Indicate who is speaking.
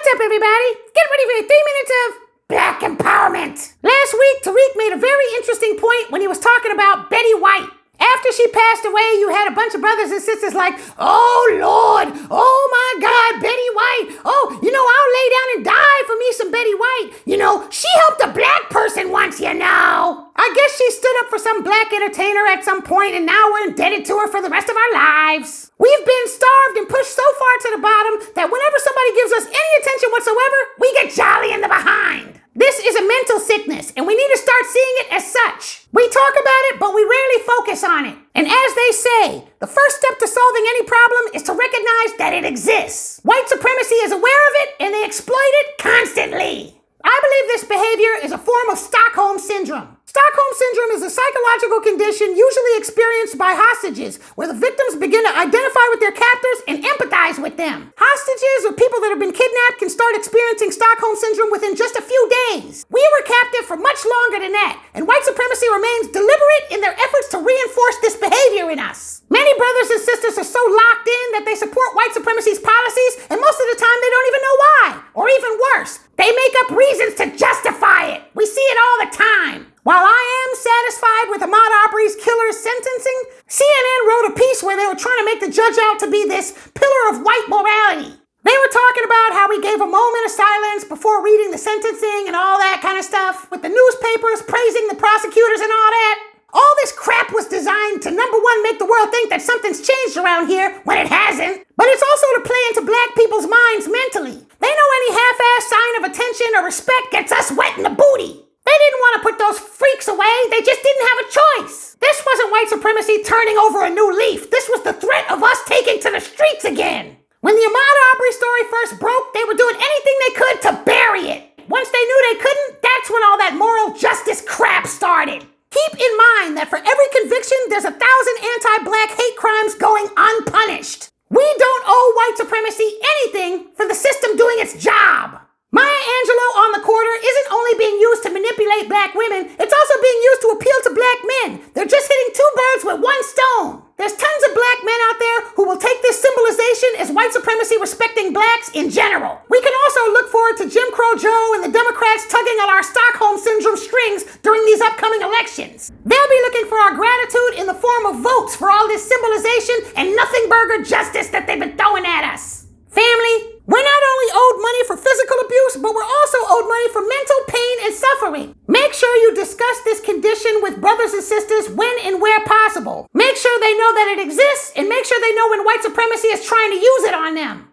Speaker 1: What's up, everybody? Get ready for 3 minutes of Black Empowerment. Last week, Tariq made a very interesting point when he was talking about Betty White. After she passed away, you had a bunch of brothers and sisters like, oh, Lord, oh, my God, Betty White. Oh, I'll lay down and die for me some Betty White. She helped a black person once, I guess she stood up for some black entertainer at some point, and now we're indebted to her for the rest of our lives. We've been starved and pushed so far to the bottom that whenever somebody gives us any attention whatsoever, we get jolly in the behind. This is a mental sickness, and we need to start seeing it as such. We talk about it, but we rarely focus on it. And as they say, the first step to solving any problem is to recognize that it exists. White supremacy is aware of it, and they exploit it constantly. I believe this behavior is a form of Stockholm Syndrome. Stockholm Syndrome is a psychological condition usually experienced by hostages, where the victims begin to identify with their captors and empathize with them. Hostages or people that have been kidnapped can start experiencing Stockholm Syndrome within just a few days. We were captive for much longer than that, and white supremacy remains deliberate in their efforts to reinforce this behavior in us. Many brothers and sisters are so locked in that they support white supremacy's policies, and most of the time they don't even know why. Or even worse, they make up reasons to justify it. We see it all the time. While I am satisfied with Ahmaud Arbery's killer's sentencing, CNN wrote a piece where they were trying to make the judge out to be this pillar of white morality. They were talking about how he gave a moment of silence before reading the sentencing and all that kind of stuff, with the newspapers praising the prosecutors and all that. All this crap was designed to, number one, make the world think that something's changed around here when it hasn't, but it's also to play into black people's minds mentally. They know any half-ass sign of attention or respect gets us wet in the booty. They didn't want to put those freaks away, they just didn't have a choice. This wasn't white supremacy turning over a new leaf. This was the threat of us taking to the streets again. When the Ahmaud Arbery story first broke, they were doing anything they could to bury it. Once they knew they couldn't, that's when all that moral justice crap started. Keep in mind that for every conviction, there's 1,000 anti-black hate crimes going unpunished. We don't owe white supremacy anything for the system doing its job. Maya Angelou on the Quarter isn't only being used to manipulate black women, it's also being used to appeal to black men. They're just hitting two birds with one stone. There's tons of black men out there who will take this symbolization as white supremacy respecting blacks in general. We can also look forward to Jim Crow Joe and the Democrats tugging on our Stockholm Syndrome strings during these upcoming elections. They'll be looking for our gratitude in the form of votes for all this symbolization and nothing burger justice that they've been throwing at us. Family, we're not only owed money for physical abuse, but we're also owed money for mental pain and suffering. Make sure you discuss this condition with brothers and sisters when and where possible. Make sure they know that it exists, and make sure they know when white supremacy is trying to use it on them.